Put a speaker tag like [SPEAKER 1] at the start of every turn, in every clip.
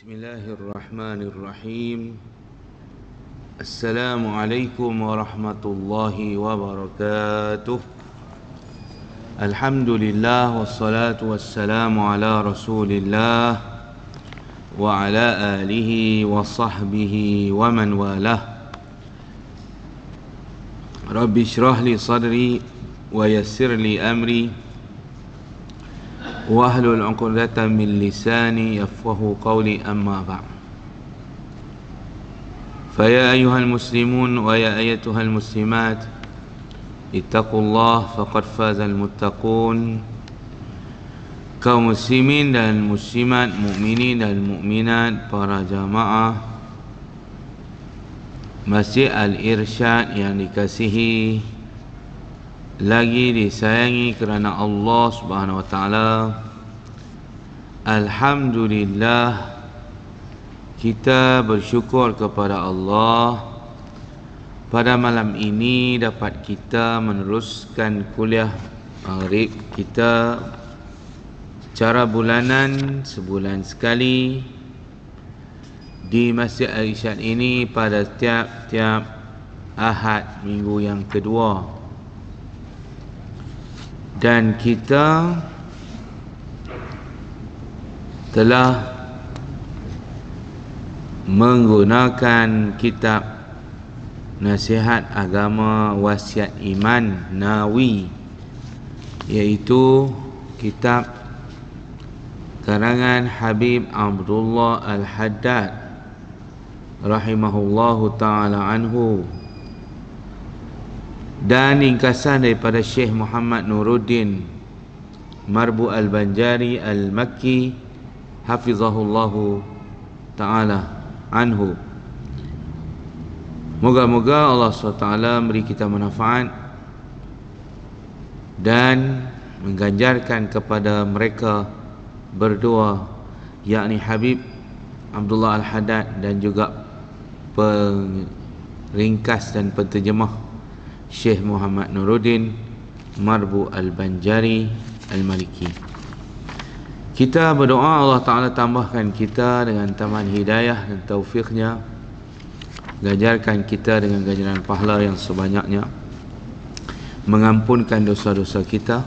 [SPEAKER 1] Bismillahirrahmanirrahim. Assalamualaikum warahmatullahi wabarakatuh. Alhamdulillah wassalatu wassalamu ala Rasulillah wa ala alihi wa sahbihi wa man walah. Rabbi shrah li sadri wa yassir li amri wahlul 'uqdatam min lisani yafqahu qawli, amma ba'd. Faya ayyuhal muslimun wa ya ayyatuhal muslimat, ittaqullah faqad fazal muttaqun. Kaum muslimin dan muslimat, mukminin dan mukminat, para jamaah Masjid Al-Irsyad yang dikasihi lagi disayangi kerana Allah Subhanahu wa taala. Alhamdulillah, kita bersyukur kepada Allah pada malam ini dapat kita meneruskan kuliah maghrib kita secara bulanan, sebulan sekali di Masjid Al-Irsyad ini pada tiap-tiap Ahad minggu yang kedua. Dan kita telah menggunakan kitab Nasihat Agama Wasiat Iman Nawawi, iaitu kitab karangan Habib Abdullah Al-Haddad rahimahullahu ta'ala anhu, dan ringkasan daripada Syekh Muhammad Nuruddin Marbu Al-Banjari Al-Makki hafizahullahu ta'ala anhu. Moga-moga Allah SWT beri kita manfaat dan mengganjarkan kepada mereka berdua, yakni Habib Abdullah Al-Haddad dan juga peringkas dan penterjemah Syekh Muhammad Nuruddin Marbu Al-Banjari Al-Maliki. Kita berdoa Allah Ta'ala tambahkan kita dengan taman hidayah dan taufiknya, ganjarkan kita dengan ganjaran pahala yang sebanyaknya, mengampunkan dosa-dosa kita,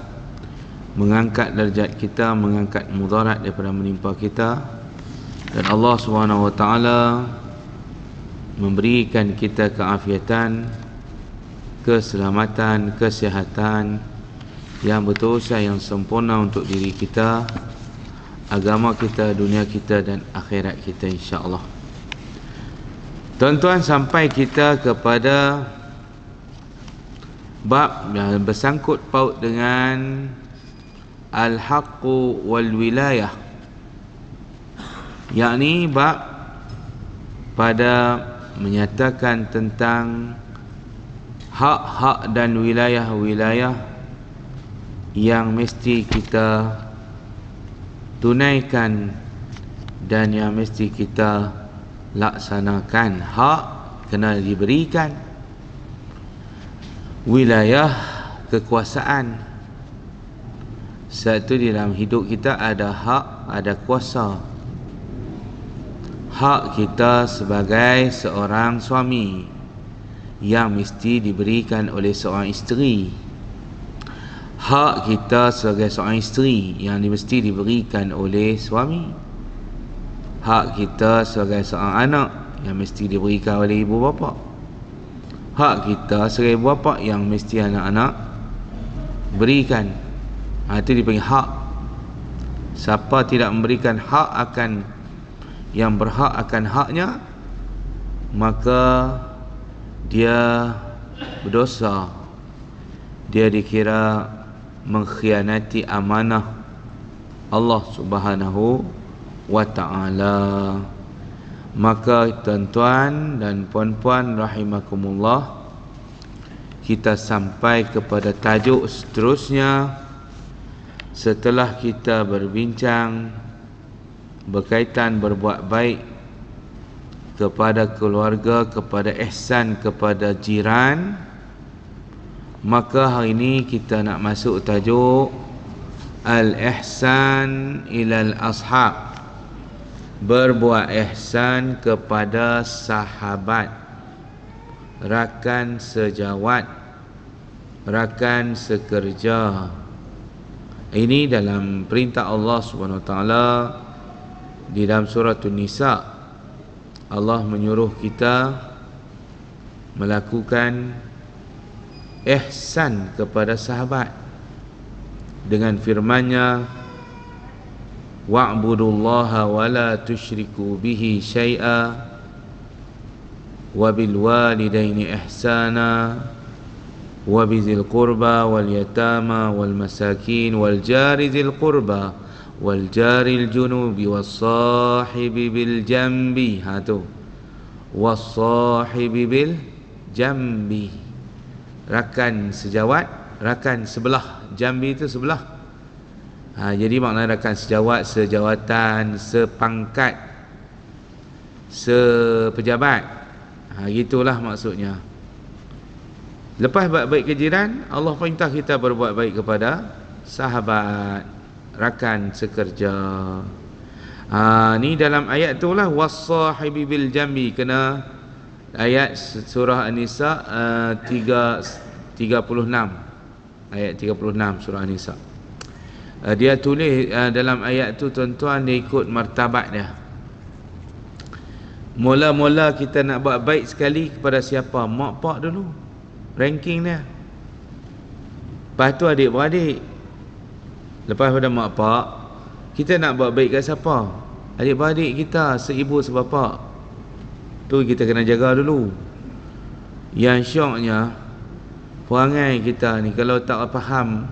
[SPEAKER 1] mengangkat darjat kita, mengangkat mudarat daripada menimpa kita, dan Allah Subhanahu wa taala memberikan kita keafiatan, keselamatan, kesihatan yang betul-betul yang sempurna untuk diri kita, agama kita, dunia kita dan akhirat kita, insya-Allah. Tuan-tuan, sampai kita kepada bab yang bersangkut paut dengan al-haqqu wal wilayah, yakni bab pada menyatakan tentang hak-hak dan wilayah-wilayah yang mesti kita tunaikan dan yang mesti kita laksanakan. Hak kena diberikan, wilayah kekuasaan. Satu di dalam hidup kita ada hak, ada kuasa. Hak kita sebagai seorang suami yang mesti diberikan oleh seorang isteri. Hak kita sebagai seorang isteri yang mesti diberikan oleh suami. Hak kita sebagai seorang anak yang mesti diberikan oleh ibu bapa. Hak kita sebagai ibu bapa yang mesti anak-anak berikan. Itu dipanggil hak. Siapa tidak memberikan hak akan yang berhak akan haknya, maka dia berdosa. Dia dikira mengkhianati amanah Allah Subhanahu wa ta'ala. Maka tuan-tuan dan puan-puan rahimakumullah, kita sampai kepada tajuk seterusnya setelah kita berbincang berkaitan berbuat baik kepada keluarga, kepada ihsan kepada jiran. Maka hari ini kita nak masuk tajuk Al-Ihsan ilal Ashab, berbuat ihsan kepada sahabat, rakan sejawat, rakan sekerja. Ini dalam perintah Allah Subhanahu Wa Taala di dalam surah An-Nisa. Allah menyuruh kita melakukan ihsan kepada sahabat dengan firman-Nya, wa'budullaha wa la tusyriku bihi syai'a wa bil walidaini ihsana wa bizil qurba wal yatama wal masakin wal jari zil qurba wal jaril junubi was sahibi bil jambi. Was sahibi bil jambi, rakan sejawat, rakan sebelah. Jambi itu sebelah. Jadi makna rakan sejawat, sejawatan, sepangkat, sepejabat. Gitulah maksudnya. Lepas buat baik ke jiran, Allah perintah kita berbuat baik kepada sahabat, rakan sekerja. Ni dalam ayat tu lah, was-sahibi bil jambi, kena ayat surah An-Nisa 36. Ayat 36 surah An-Nisa. Dia tulis dalam ayat tu, tuan-tuan, dia ikut martabat dia. Mula-mula kita nak buat baik sekali kepada siapa? Mak pak dulu, ranking dia. Lepas tu adik-beradik. Lepas pada mak pak, kita nak buat baik kat siapa? Adik-beradik kita, seibu sebapa. Tu kita kena jaga dulu. Yang syoknya, perangai kita ni kalau tak faham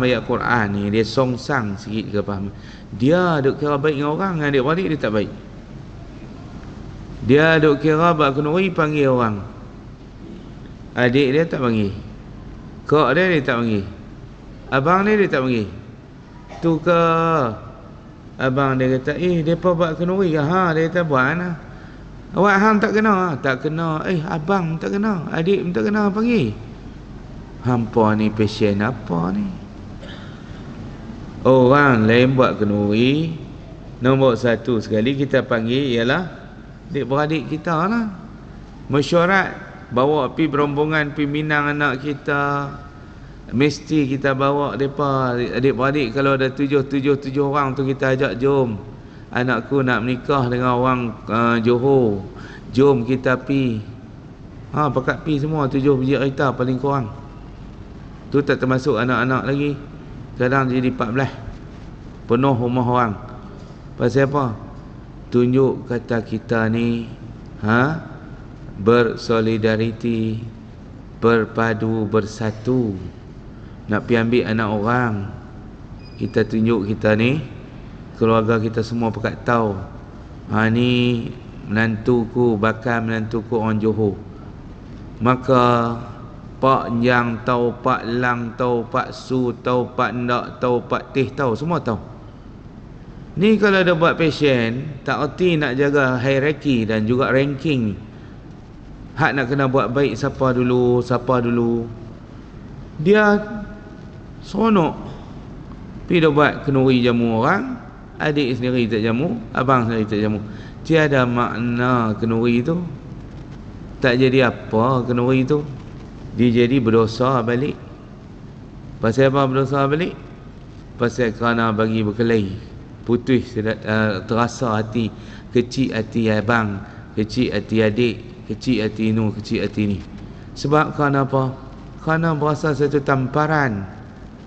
[SPEAKER 1] ayat Quran ni, dia songsang sikit ke faham. Dia duk kira baik dengan orang, dengan adik-beradik dia tak baik. Dia duk kira bak kenuri panggil orang. Adik dia tak panggil. Kak dia tak panggil. Abang dia tak panggil. Tu ke abang dia kata, depa bak kenuri ke? Dia kata buat nah. Awak hang tak kena? Tak kena. Abang tak kena, adik tak kena panggil. Hampa ni pasien apa ni? Orang lain buat kenuri, nombor satu sekali kita panggil ialah adik-beradik kita lah. Mesyuarat, bawa pi berombongan, pi minang anak kita, mesti kita bawa mereka adik-beradik. Kalau ada tujuh orang tu kita ajak, jom anakku nak menikah dengan orang Johor, jom kita pi. Pakat pi semua 7 biji kereta paling kurang. Tu tak termasuk anak-anak lagi. Kadang jadi 14. Penuh rumah orang. Pasal apa? Tunjuk kata kita ni bersolidariti, berpadu, bersatu. Nak pi ambil anak orang, kita tunjuk kita ni, keluarga kita semua pakat tahu. Ni menantuku, bakal menantuku orang Johor. Maka Pak Yang tahu, Pak Lang tahu, Pak Su tahu, Pak Ndak tahu, Pak Teh tahu, semua tahu. Ni kalau ada buat pasien, tak erti nak jaga hierarki dan juga ranking. Hak nak kena buat baik siapa dulu. Dia seronok pergi buat kenuri jamu orang, adik sendiri tak jamu, abang sendiri tak jamu. Tiada makna kenuri tu. Tak jadi apa kenuri tu. Dia jadi berdosa balik. Pasal apa berdosa balik? Pasal kerana bagi berkelahi, putus, terasa hati, kecil hati abang, kecil hati adik, kecil hati nu, kecil hati ni. Sebab kerana apa? Kerana berasa satu tamparan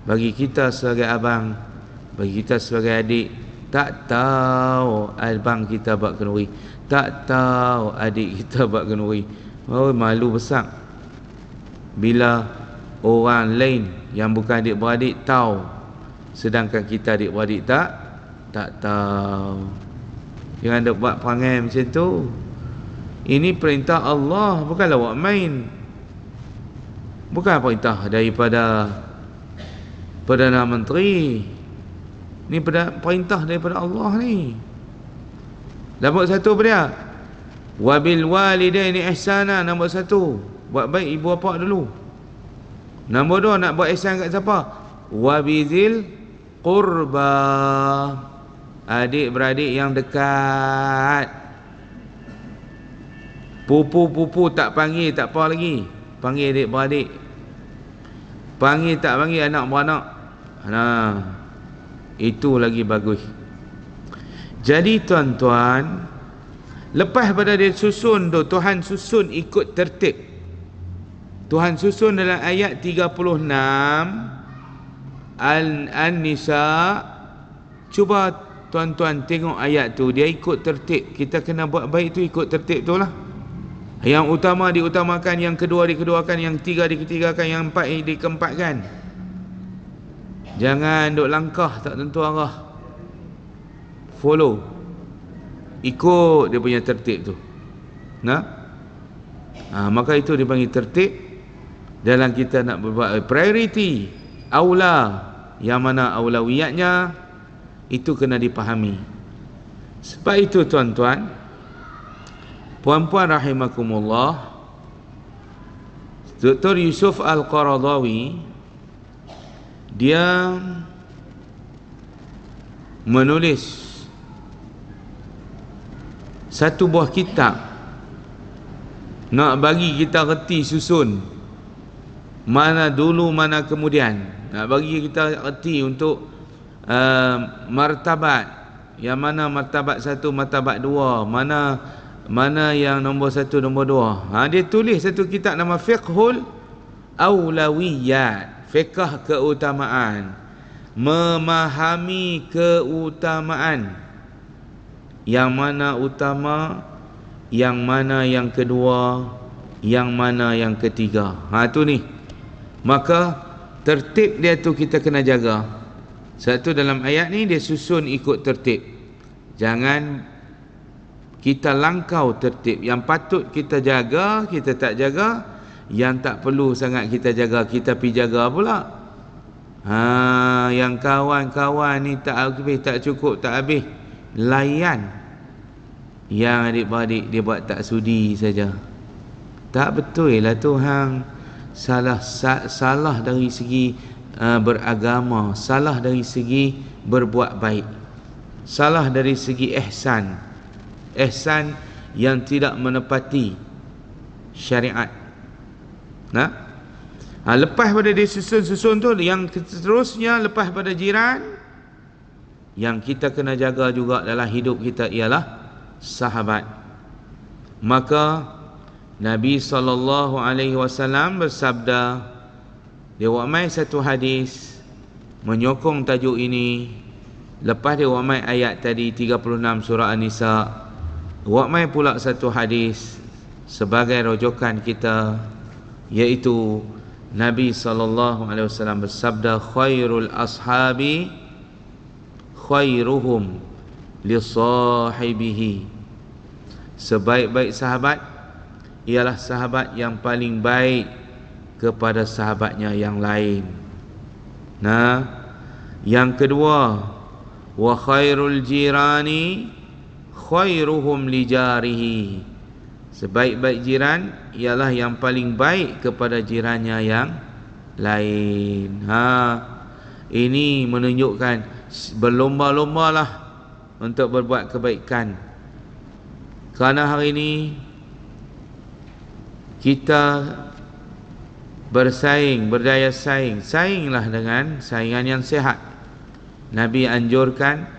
[SPEAKER 1] bagi kita sebagai abang, bagi kita sebagai adik. Tak tahu abang kita buat kenuri, tak tahu adik kita buat kenuri. Malu besar bila orang lain yang bukan adik-beradik tahu, sedangkan kita adik-beradik tak tahu. Jangan ada buat perangai macam tu. Ini perintah Allah, bukanlah buat main. Bukan perintah daripada Perdana Menteri. Ni perintah daripada Allah ni. Nombor satu apa dia? Wabil walidaini ihsana. Nombor satu, buat baik ibu bapa dulu. Nombor dua, nak buat ihsan kat siapa? Wabizil qurba. adik-beradik yang dekat. Pupu-pupu tak panggil, tak apa lagi. Panggil adik-beradik. Panggil tak panggil anak-beranak. Nah, itu lagi bagus. Jadi tuan-tuan, lepas pada dia susun tu, Tuhan susun ikut tertib. Tuhan susun dalam ayat 36 An-Nisa. Cuba tuan-tuan tengok ayat tu, dia ikut tertib. Kita kena buat baik tu ikut tertib tu lah. Yang utama diutamakan, yang kedua dikeduakan, yang tiga diketigakan, yang empat dikeempatkan. Jangan duk langkah tak tentu arah. Follow, ikut dia punya tertib tu. Maka itu dipanggil tertib. Dalam kita nak berbuat priority, aula, yang mana aulawiyatnya, itu kena dipahami. Sebab itu tuan-tuan, puan-puan rahimakumullah, Dr. Yusuf Al-Qaradawi dia menulis satu buah kitab nak bagi kita reti susun mana dulu mana kemudian, nak bagi kita reti untuk martabat, yang mana martabat satu, martabat dua, mana yang nombor satu, nombor dua. Dia tulis satu kitab nama Fiqhul Awlawiyat, fiqh keutamaan, memahami keutamaan, yang mana utama, yang mana yang kedua, yang mana yang ketiga. Tu ni. Maka tertib dia tu kita kena jaga. Satu dalam ayat ni dia susun ikut tertib. Jangan kita langkau tertib. Yang patut kita jaga, kita tak jaga. Yang tak perlu sangat kita jaga, kita pergi jaga pula. Yang kawan-kawan ni tak habis, tak cukup, tak habis, layan. Yang adik-beradik dia buat tak sudi saja. Tak betul lah tu hang. Salah dari segi beragama, salah dari segi berbuat baik, salah dari segi ihsan yang tidak menepati syariat. Lepas pada dia susun tu, yang seterusnya lepas pada jiran, yang kita kena jaga juga dalam hidup kita ialah sahabat. Maka Nabi SAW bersabda, dia wamai satu hadis menyokong tajuk ini. Lepas dia wamai ayat tadi 36 surah An-Nisa, wamai pula satu hadis sebagai rujukan kita, iaitu Nabi SAW bersabda, khairul ashabi khairuhum li sahibihi. Sebaik-baik sahabat ialah sahabat yang paling baik kepada sahabatnya yang lain. Yang kedua, wa khairul jirani khairuhum li jarihi. Sebaik-baik jiran ialah yang paling baik kepada jirannya yang lain. Ini menunjukkan berlomba-lombalah untuk berbuat kebaikan. Kerana hari ini kita bersaing, berdaya saing. Sainglah dengan saingan yang sihat. Nabi anjurkan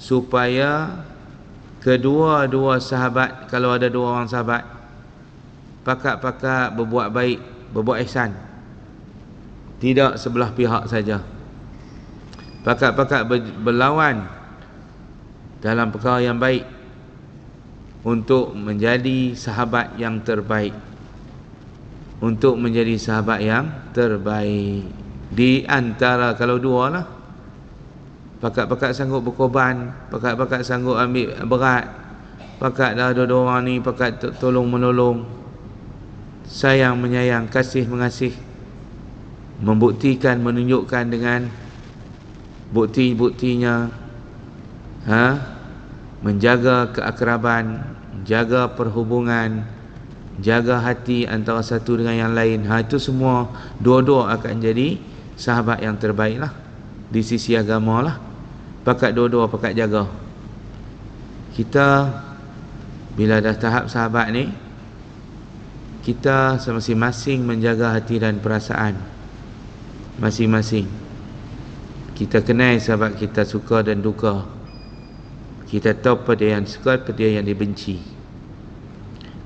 [SPEAKER 1] supaya kedua-dua sahabat, kalau ada dua orang sahabat, pakat-pakat berbuat baik, berbuat ihsan. Tidak sebelah pihak saja. Pakat-pakat berlawan dalam perkara yang baik untuk menjadi sahabat yang terbaik. Untuk menjadi sahabat yang terbaik. Di antara, kalau dua lah, pakat-pakat sanggup berkorban, pakat-pakat sanggup ambil berat, pakat dah dua orang ni pakat tolong menolong, sayang menyayang, kasih mengasih, membuktikan, menunjukkan dengan bukti-buktinya, menjaga keakraban, jaga perhubungan, jaga hati antara satu dengan yang lain. Itu semua dua-dua akan jadi sahabat yang terbaik lah di sisi agama lah. pakat dua-dua, pakat jaga. Kita bila dah tahap sahabat ni, kita masing-masing menjaga hati dan perasaan masing-masing. Kita kenal sahabat kita suka dan duka. Kita tahu apa dia yang suka, apa dia yang dibenci.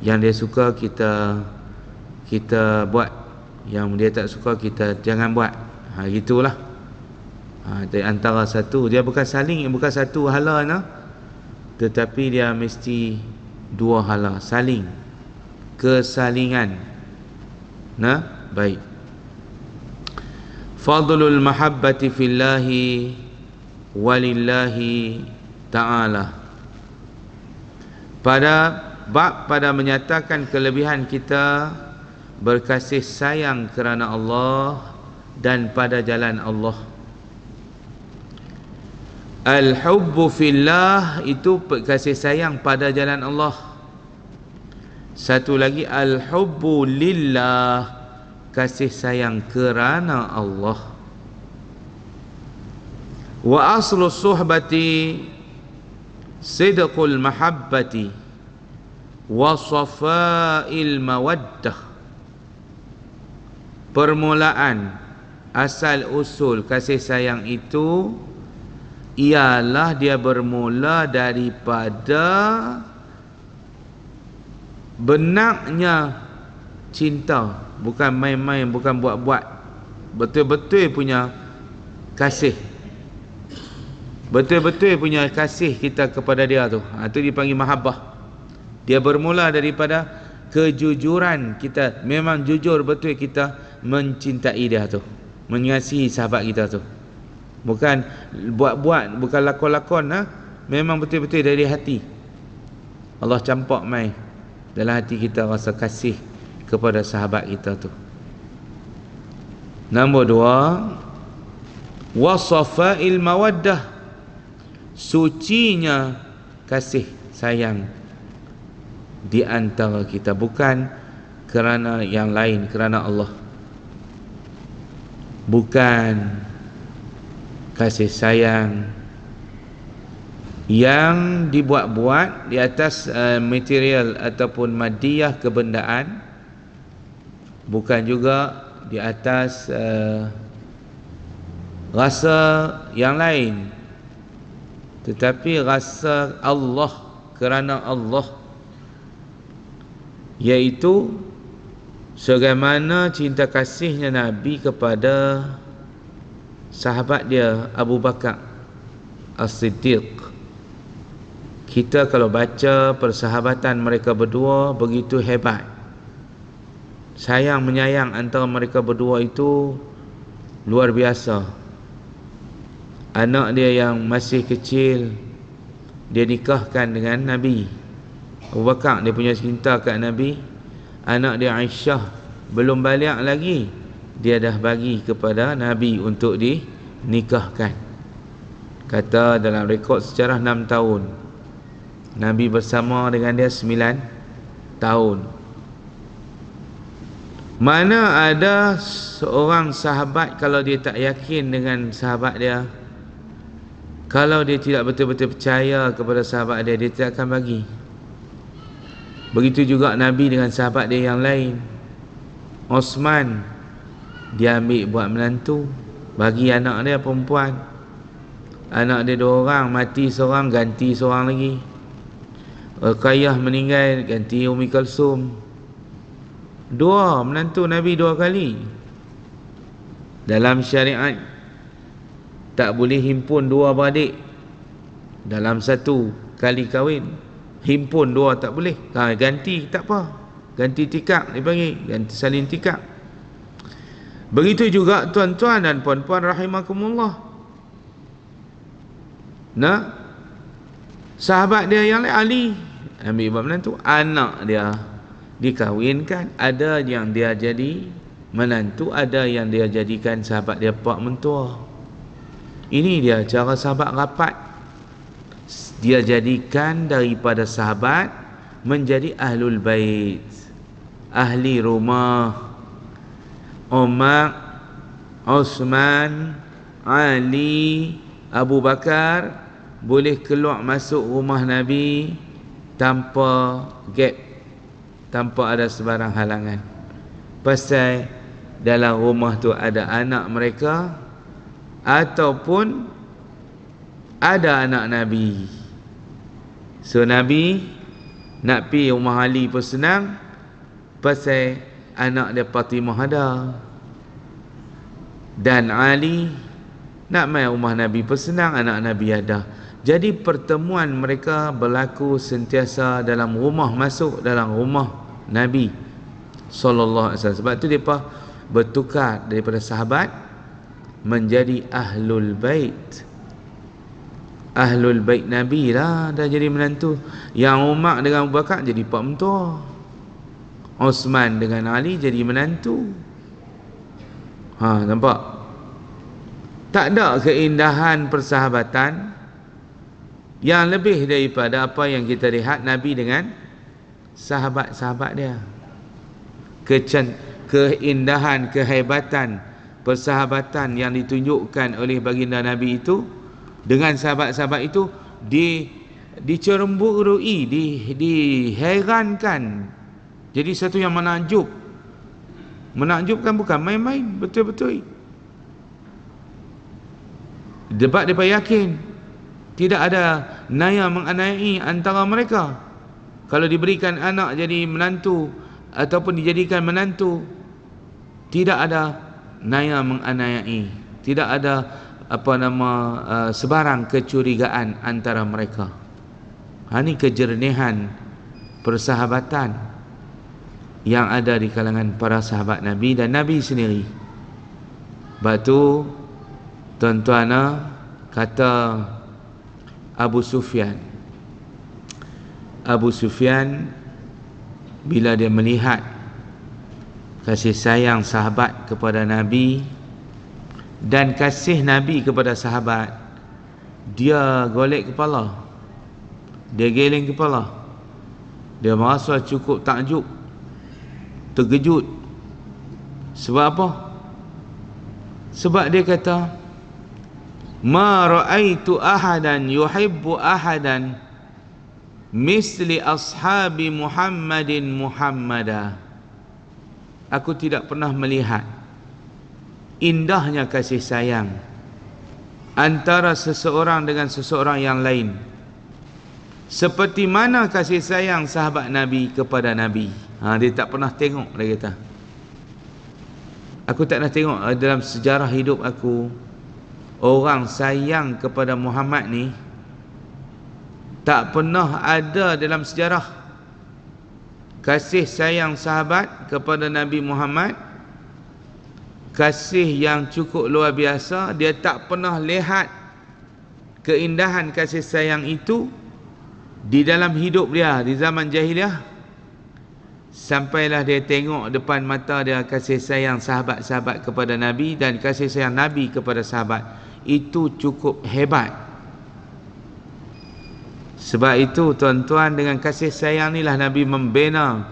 [SPEAKER 1] Yang dia suka kita buat, yang dia tak suka kita jangan buat. Gitulah. Di antara satu, dia bukan saling, bukan satu hala nah, tetapi dia mesti dua hala, saling, kesalingan. Nah, baik. Fadlul mahabbati fillahi walillahi ta'ala. Pada menyatakan kelebihan kita berkasih sayang kerana Allah dan pada jalan Allah. Al-hubbu fillah itu kasih sayang pada jalan Allah. Satu lagi al-hubbu lillah, kasih sayang kerana Allah. Wa aslu suhbati sidqul mahabbati wa safa'il mawaddah. Permulaan, asal usul kasih sayang itu ialah dia bermula daripada benaknya cinta, bukan main-main, bukan buat-buat, betul-betul punya kasih, betul-betul punya kasih kita kepada dia tu. Itu dipanggil mahabbah. Dia bermula daripada kejujuran kita, memang jujur betul kita mencintai dia tu, mengasihi sahabat kita tu. Bukan buat-buat, bukan lakon-lakon, memang betul-betul dari hati. Allah campak mai dalam hati kita rasa kasih kepada sahabat kita tu. Nombor dua, wasafa'il mawaddah, sucinya kasih sayang di antara kita, bukan kerana yang lain, kerana Allah. Bukan kasih sayang yang dibuat-buat di atas material ataupun madiyah kebendaan, bukan juga di atas rasa yang lain, tetapi rasa Allah, kerana Allah, iaitu sebagaimana cinta kasihnya Nabi kepada sahabat dia Abu Bakar As-Siddiq. Kita kalau baca persahabatan mereka berdua begitu hebat. Sayang menyayang antara mereka berdua itu luar biasa. Anak dia yang masih kecil dia nikahkan dengan Nabi. Abu Bakar dia punya cinta kat Nabi. Anak dia Aisyah belum balik lagi, dia dah bagi kepada Nabi untuk dinikahkan. Kata dalam rekod sejarah 6 tahun, Nabi bersama dengan dia 9 tahun. Mana ada seorang sahabat kalau dia tak yakin dengan sahabat dia, kalau dia tidak betul-betul percaya kepada sahabat dia, dia tidak akan bagi. Begitu juga Nabi dengan sahabat dia yang lain. Osman, dia ambil buat menantu, bagi anak dia perempuan. Anak dia 2 orang, mati seorang, ganti seorang lagi. Ruqayyah meninggal, ganti Ummi Kalsum. 2 menantu Nabi 2 kali. Dalam syariat tak boleh himpun 2 beradik dalam 1 kali kahwin. Himpun 2 tak boleh. Ganti tak apa, ganti tikak dipanggil, ganti salin tikak. Begitu juga tuan-tuan dan puan-puan rahimakumullah. Nah, sahabat dia yang lain, Ali, ambil buat menantu. Anak dia dikahwinkan, ada yang dia jadi menantu, ada yang dia jadikan sahabat dia pak mentua. Ini dia cara sahabat rapat. Dia jadikan daripada sahabat menjadi ahlul bait, ahli rumah. Umar, Osman, Ali, Abu Bakar boleh keluar masuk rumah Nabi tanpa gap, tanpa ada sebarang halangan. Pasal dalam rumah tu ada anak mereka ataupun ada anak Nabi. So Nabi nak pergi rumah Ali pun senang, pasal anak dia Fatimah ada. Dan Ali nak main rumah Nabi pun senang, anak Nabi ada. Jadi pertemuan mereka berlaku sentiasa dalam rumah, masuk dalam rumah Nabi sallallahu alaihi wasallam. Sebab tu depa bertukar daripada sahabat menjadi ahlul bait. Ahlul bait Nabi lah, dah jadi menantu. Yang Umar dengan Abu Bakar jadi pak mentua. Osman dengan Ali jadi menantu. Nampak? Tak ada keindahan persahabatan yang lebih daripada apa yang kita lihat Nabi dengan sahabat-sahabat dia. Keindahan, kehebatan persahabatan yang ditunjukkan oleh baginda Nabi itu dengan sahabat-sahabat itu diceremburui, diherankan. Jadi satu yang menakjub. Menakjubkan bukan main-main, betul-betul. Sebab mereka yakin tidak ada naya menganiayai antara mereka. Kalau diberikan anak jadi menantu ataupun dijadikan menantu, tidak ada naya menganiayai, tidak ada sebarang kecurigaan antara mereka. Ini kejernihan persahabatan yang ada di kalangan para sahabat Nabi dan Nabi sendiri. Sebab tu tuan-tuan, kata Abu Sufyan bila dia melihat kasih sayang sahabat kepada Nabi dan kasih Nabi kepada sahabat, dia golek kepala, dia geleng kepala, dia merasa cukup takjub, terkejut. Sebab apa? Sebab dia kata, ma ra'aitu ahadan yuhibbu ahadan misli ashabi Muhammadin Muhammada. Aku tidak pernah melihat indahnya kasih sayang antara seseorang dengan seseorang yang lain seperti mana kasih sayang sahabat Nabi kepada Nabi. Dia tak pernah tengok, dia kata. Aku tak pernah tengok dalam sejarah hidup aku orang sayang kepada Muhammad ni. Tak pernah ada dalam sejarah kasih sayang sahabat kepada Nabi Muhammad, kasih yang cukup luar biasa. Dia tak pernah lihat keindahan kasih sayang itu di dalam hidup dia di zaman jahiliah, sampailah dia tengok depan mata dia kasih sayang sahabat-sahabat kepada Nabi dan kasih sayang Nabi kepada sahabat. Itu cukup hebat. Sebab itu tuan-tuan, dengan kasih sayang inilah Nabi membina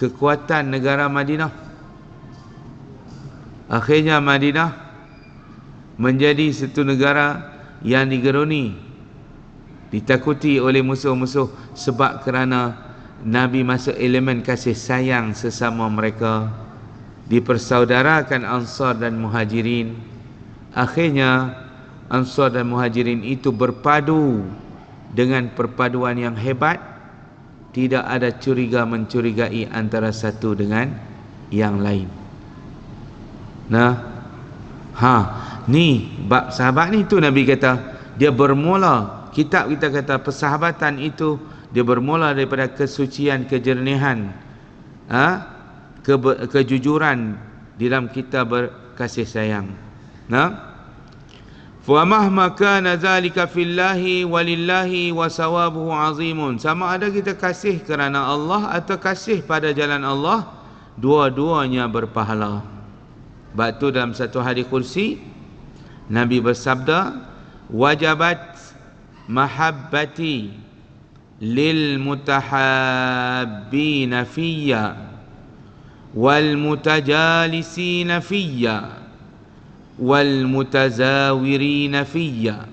[SPEAKER 1] kekuatan negara Madinah. Akhirnya Madinah menjadi satu negara yang digeruni, ditakuti oleh musuh-musuh, sebab kerana Nabi masuk elemen kasih sayang sesama mereka, dipersaudarakan Ansar dan Muhajirin. Akhirnya Ansar dan Muhajirin itu berpadu dengan perpaduan yang hebat. Tidak ada curiga mencurigai antara satu dengan yang lain. Ni bab sahabat ni, tu Nabi kata dia bermula, kitab kita kata persahabatan itu dia bermula daripada kesucian, kejernihan, kejujuran dalam kita berkasih sayang. Fa mahma kana zalika fillahi walillahi wa sawabuhu azimun. Sama ada kita kasih kerana Allah atau kasih pada jalan Allah, dua-duanya berpahala. Sebab tu dalam satu hadis kursi Nabi bersabda, wajabat mahabbati lil mutahabbina fiyya wal mutajalisina fiyya wal mutazawirina fiyya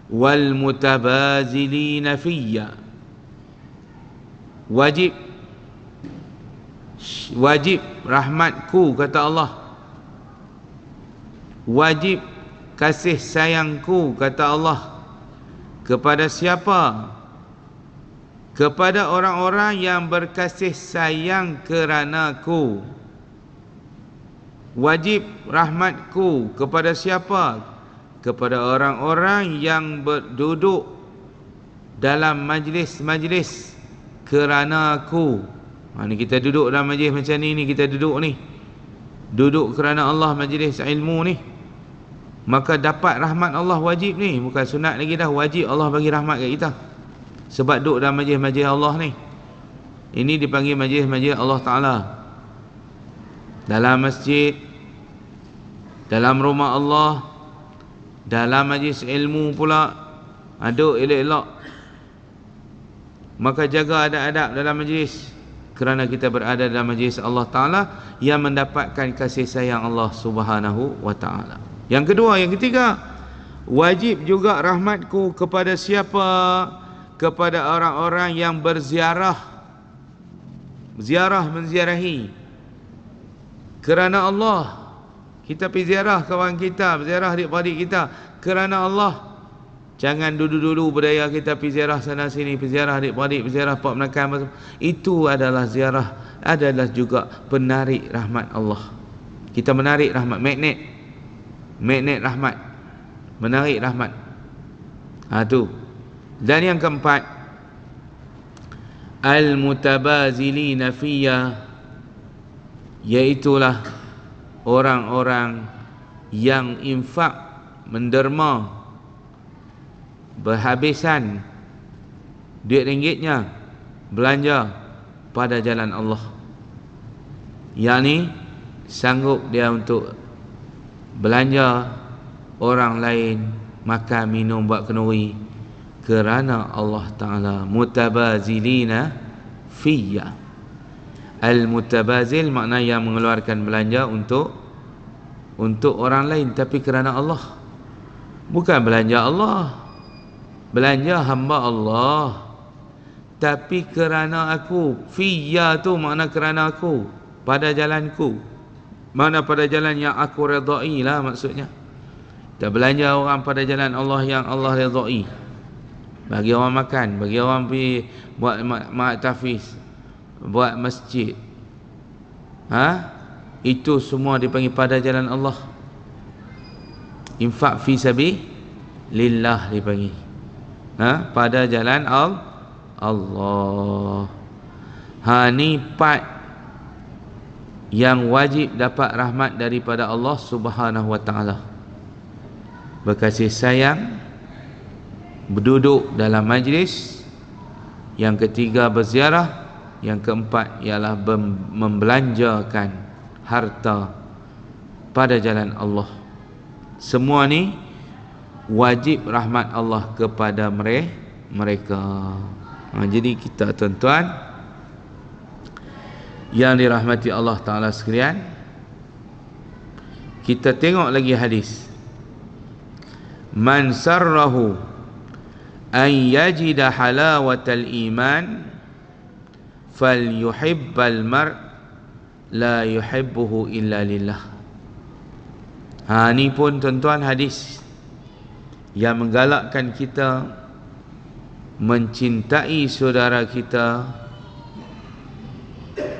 [SPEAKER 1] wal mutabazilina fiyya. Wajib rahmatku, kata Allah. Wajib kasih sayangku, kata Allah. Kepada siapa? Kepada orang-orang yang berkasih sayang kerana-Ku. Wajib rahmatku kepada siapa? Kepada orang-orang yang berduduk dalam majlis-majlis kerana-Ku. Ni kita duduk dalam majlis macam ni kita duduk ni. Duduk kerana Allah, majlis ilmu ni. Maka dapat rahmat Allah wajib ni. Bukan sunat lagi dah, wajib Allah bagi rahmat kat kita. Sebab duduk dalam majlis-majlis Allah ni. Ini dipanggil majlis-majlis Allah Ta'ala. Dalam masjid, dalam rumah Allah, dalam majlis ilmu pula, duduk elok-elok. Maka jaga adab-adab dalam majlis, kerana kita berada dalam majlis Allah Ta'ala yang mendapatkan kasih sayang Allah Subhanahu wa Ta'ala. Yang kedua, yang ketiga, wajib juga rahmatku kepada siapa? Kepada orang-orang yang berziarah. Ziarah, menziarahi kerana Allah. Kita pergi ziarah kawan kita, ziarah adik-adik kita kerana Allah. Jangan dulu-dulu budaya kita pergi ziarah sana sini, pergi ziarah adik-adik, pergi ziarah pak menakan. Itu adalah ziarah, adalah juga penarik rahmat Allah. Kita menarik rahmat, magnet rahmat, menarik rahmat. Tu. Dan yang keempat, al-mutabazilina fiyya, iaitulah orang-orang yang infak, menderma, berhabisan duit ringgitnya, belanja pada jalan Allah. Yang ni sanggup dia untuk belanja orang lain, makan, minum, buat kenduri kerana Allah Ta'ala. Mutabazilina fiyya. Al-mutabazil makna yang mengeluarkan belanja untuk orang lain, tapi kerana Allah. Bukan belanja Allah, belanja hamba Allah, tapi kerana aku. Fiyya tu makna kerana aku, pada jalanku. Mana pada jalan yang aku redai lah maksudnya. Kita belanja orang pada jalan Allah yang Allah redai. Bagi orang makan, bagi orang pergi buat ma'tafiz, buat masjid. Itu semua dipanggil pada jalan Allah. Infak fi sabilillah dipanggil. Pada jalan Allah. Ni part yang wajib dapat rahmat daripada Allah Subhanahu wa Ta'ala. Berkasih sayang, berduduk dalam majlis. Yang ketiga, berziarah. Yang keempat ialah membelanjakan harta pada jalan Allah. Semua ni wajib rahmat Allah kepada mereka. Jadi kita tuan-tuan yang dirahmati Allah Ta'ala sekalian, kita tengok lagi hadis. Man sarrahu an yajida halawatal iman falyuhibbal mar' la yuhibbuhu illa lillah. Ni pun tuan-tuan hadis yang menggalakkan kita mencintai saudara kita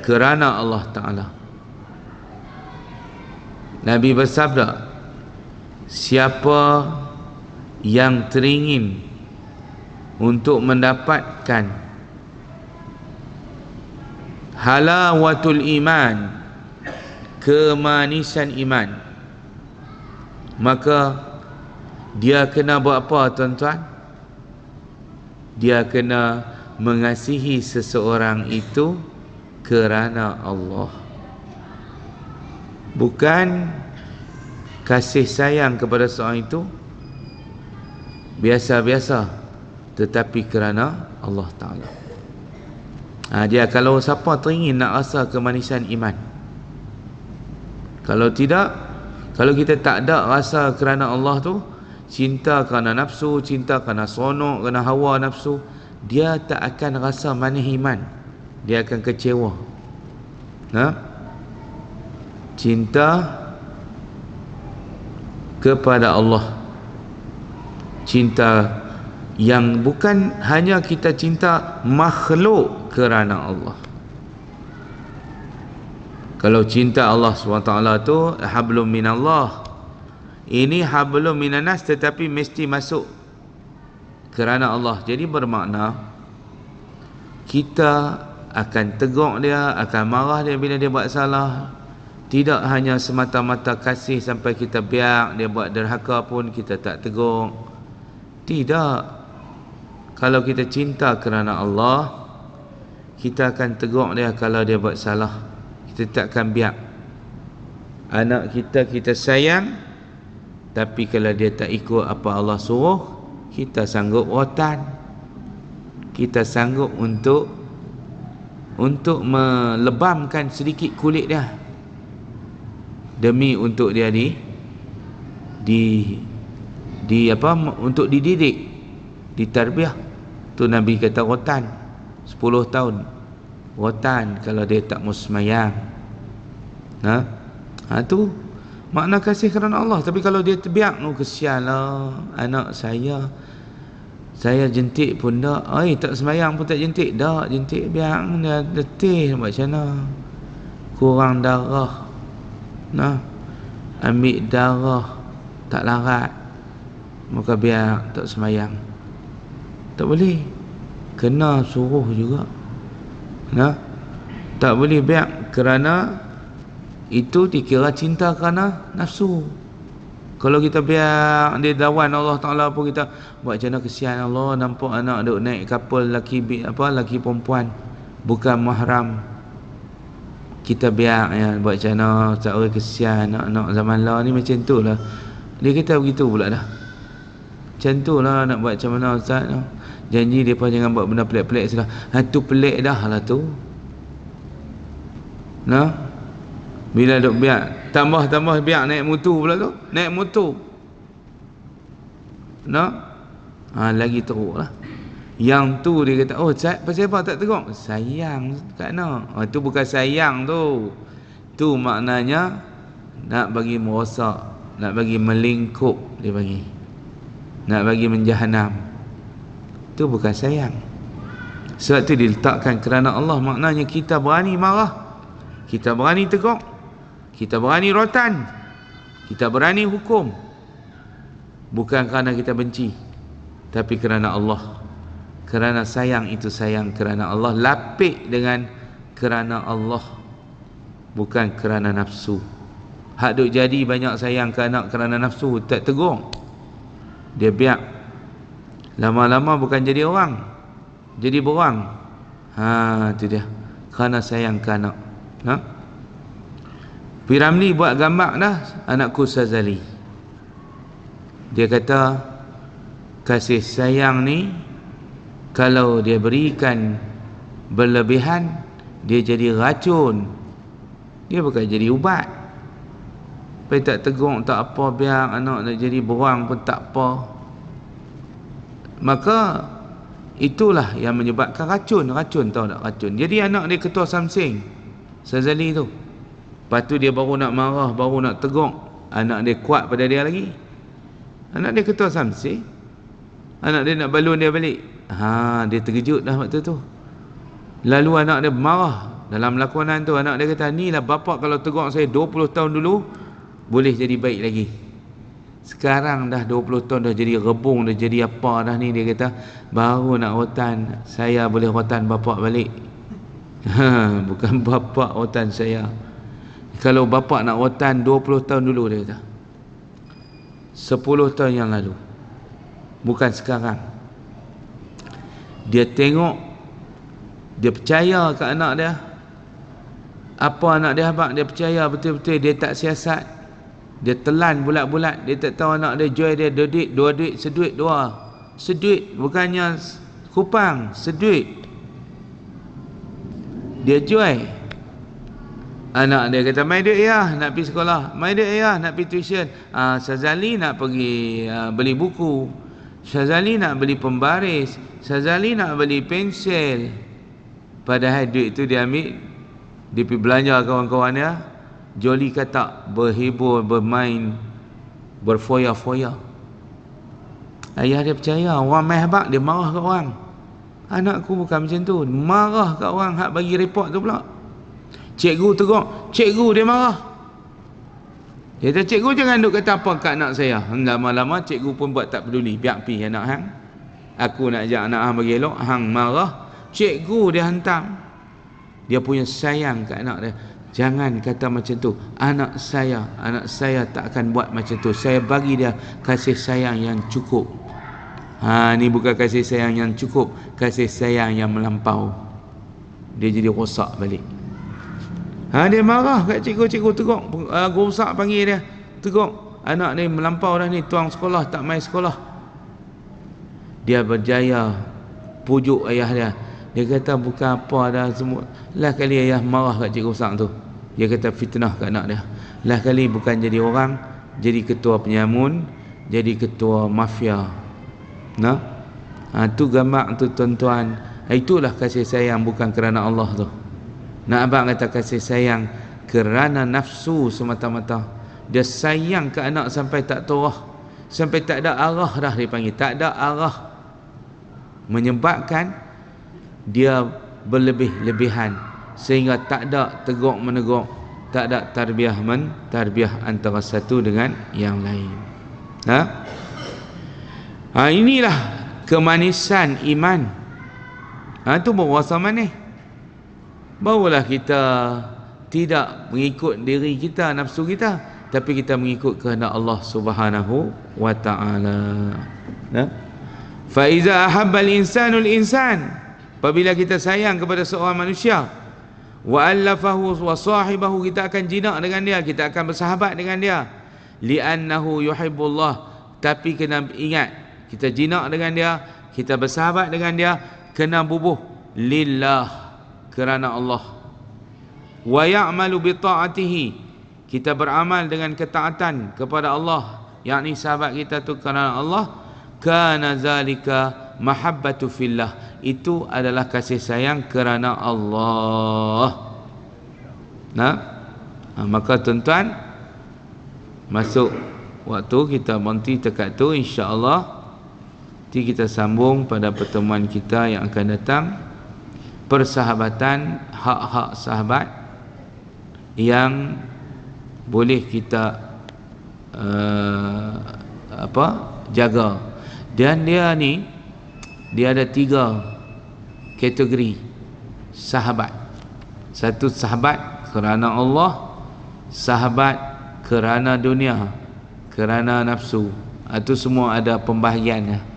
[SPEAKER 1] kerana Allah Ta'ala. Nabi bersabda, siapa yang teringin untuk mendapatkan halawatul iman, kemanisan iman, maka dia kena buat apa tuan-tuan? Dia kena mengasihi seseorang itu kerana Allah. Bukan kasih sayang kepada seorang itu biasa-biasa, tetapi kerana Allah Ta'ala. Dia kalau siapa teringin nak rasa kemanisan iman, kalau tidak, Kalau kita tak ada rasa kerana Allah tu, cinta kerana nafsu, cinta kerana sonok, kerana hawa nafsu, dia tak akan rasa manis iman. Dia akan kecewa. Cinta kepada Allah, cinta yang bukan hanya kita cinta makhluk kerana Allah. Kalau cinta Allah SWT tu hablum minallah, ini hablum minanas, tetapi mesti masuk kerana Allah. Jadi bermakna kita akan tegur dia, akan marah dia bila dia buat salah. Tidak hanya semata-mata kasih sampai kita biar dia buat derhaka pun kita tak tegur. Tidak. Kalau kita cinta kerana Allah, kita akan tegur dia kalau dia buat salah. Kita tak akan biar. Anak kita sayang, tapi kalau dia tak ikut apa Allah suruh, kita sanggup rotan. Kita sanggup untuk melebamkan sedikit kulit dia, demi untuk dia untuk dididik, ditarbiah. Tu Nabi kata rotan 10 tahun. Rotan kalau dia tak mau semayang. Tu makna kasih kerana Allah. Tapi kalau dia terbiak, kesianlah anak saya jentik pun tak, tak semayang pun tak jentik, tak jentik biak dia letih, macam mana, kurang darah, ambil darah tak larat, maka biar tak semayang. Tak boleh, kena suruh juga. Tak boleh biar, kerana itu dikira cinta kerana nafsu. Kalau kita biar dia lawan Allah Ta'ala pun, kita buat macam mana, kesian Allah, nampak anak duk naik kapal laki perempuan bukan mahram, kita biar buat macam mana, tak boleh, kesian anak zaman lah ni, macam tu lah. Dia kata begitu pula dah, macam tu lah nak buat macam mana Ustaz. Janji mereka jangan buat benda pelik-pelik sudah. Tu pelik dah lah tu. Bila duk biar, tambah biar naik motor pula tu, naik motor. Lagi teruk lah. Yang tu dia kata, pasal apa tak tegur? Sayang kat anak. Tu bukan sayang tu. Tu maknanya nak bagi merosak, nak bagi melingkup, dia bagi. Nak bagi menjahanam. Tu bukan sayang. Sebab tu diletakkan kerana Allah. Maknanya kita berani marah, kita berani tegur, kita berani rotan, kita berani hukum, bukan kerana kita benci, tapi kerana Allah. Kerana sayang, itu sayang kerana Allah, lapik dengan kerana Allah, bukan kerana nafsu. Hak duk jadi banyak sayang ke anak kerana nafsu, tak tegur, dia biar. Lama-lama bukan jadi orang, jadi borang. Tu dia, kerana sayang ke anak. Piramli buat gambar dah, anakku Sazali. Dia kata kasih sayang ni kalau dia berikan berlebihan, dia jadi racun, dia bukan jadi ubat. Tapi tak tegur, tak apa, biar anak nak jadi borang pun tak apa. Maka itulah yang menyebabkan racun tahu tak, racun. Jadi anak dia ketua Samsing, Sazali tu. Lepas tu dia baru nak marah, baru nak tegur, anak dia kuat pada dia lagi. Anak dia ketua Samsing, anak dia nak balun dia balik. Dia terkejut dah waktu tu. Lalu anak dia marah. Dalam lakonan tu anak dia kata, ni lah bapak kalau tegur saya 20 tahun dulu, boleh jadi baik lagi. Sekarang dah 20 tahun dah jadi rebung, dah jadi apa dah ni. Dia kata baru nak rotan, saya boleh rotan bapak balik. Bukan bapak rotan saya. Kalau bapak nak rotan 20 tahun dulu, dia kata 10 tahun yang lalu, bukan sekarang. Dia tengok, dia percaya ke anak dia. Apa anak dia habaq, dia percaya betul-betul. Dia tak siasat, dia telan bulat-bulat. Dia tak tahu anak dia joy dia dua duit, seduit dua. Seduit, bukannya kupang, seduit. Dia joy. Anak dia kata, mai duit ayah nak pergi sekolah, mai duit ayah nak pergi tuition. Syazali nak pergi beli buku, Syazali nak beli pembaris, Syazali nak beli pensel. Padahal duit tu dia ambil, dia pergi belanja kawan-kawan dia, joli kata, berhibur, bermain, berfoya-foya. Ayah dia percaya, orang main habak, dia marah kat orang. Anakku bukan macam tu, marah kat orang hak bagi report tu pula. Cikgu tegur, cikgu dia marah. Dia kata, cikgu jangan duk kata apa kat anak saya. Lama-lama cikgu pun buat tak peduli, biar pergi anak hang. Aku nak ajak anak hang bagi elok, hang marah, cikgu dia hantam. Dia punya sayang kat anak dia. Jangan kata macam tu. Anak saya tak akan buat macam tu. Saya bagi dia kasih sayang yang cukup. Ni bukan kasih sayang yang cukup, kasih sayang yang melampau. Dia jadi rosak balik. Dia marah kat cikgu tegur. Guru besar panggil dia, tegur. Anak ni melampau dah ni, tuang sekolah, tak main sekolah. Dia berjaya pujuk ayah dia. Dia kata bukan apa dah semua. Lah kali ayah marah kat cikgu besar tu. Dia kata fitnah kat anak dia. Lah kali bukan jadi orang, jadi ketua penyamun, jadi ketua mafia. Tu gambar tu tuan-tuan. Itulah kasih sayang bukan kerana Allah tu. Nak abang kata kasih sayang kerana nafsu semata-mata. Dia sayang ke anak sampai tak tahu, sampai tak ada arah dah dia panggil. Tak ada arah. Menyebabkan dia berlebih-lebihan sehingga tak ada tegur-menegur, tak ada tarbiyah antara satu dengan yang lain. Inilah kemanisan iman. Itu berasa manis. Barulah kita tidak mengikut diri kita, nafsu kita, tapi kita mengikut kehendak Allah Subhanahu wa ta'ala. Fa iza ahabba al-insanu al-insan, apabila kita sayang kepada seorang manusia, wa allafahu wa sahibahu, kita akan jinak dengan dia, kita akan bersahabat dengan dia, li'annahu yuhibbullah, tapi kena ingat, kita jinak dengan dia, kita bersahabat dengan dia, kena bubuh lillah, kerana Allah. Wa ya'malu bi ta'atihi, kita beramal dengan ketaatan kepada Allah, yakni sahabat kita tu kerana Allah. Kana zalika mahabbatu fillah, itu adalah kasih sayang kerana Allah. Maka tuan-tuan, masuk waktu kita berhenti dekat tu, insya-Allah. Nanti kita sambung pada pertemuan kita yang akan datang, persahabatan, hak-hak sahabat yang boleh kita jaga. Dan dia ada 3 kategori sahabat. Satu, sahabat kerana Allah, sahabat kerana dunia, kerana nafsu. Itu semua ada pembahagiannya.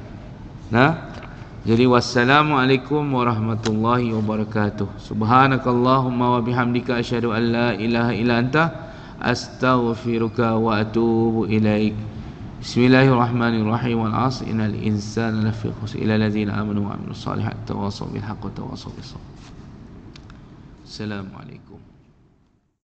[SPEAKER 1] Jadi wassalamualaikum warahmatullahi wabarakatuh. Subhanakallahumma wa bihamdika asyhadu an la ilaha illa anta astaghfiruka wa atubu ilaik. Bismillahirrahmanirrahim. Wal 'asri innal insana lafi khusr illa allazina amanu wa 'amilus solihati tawasaw bil haqqi wa tawasaw bis sabr. Assalamualaikum.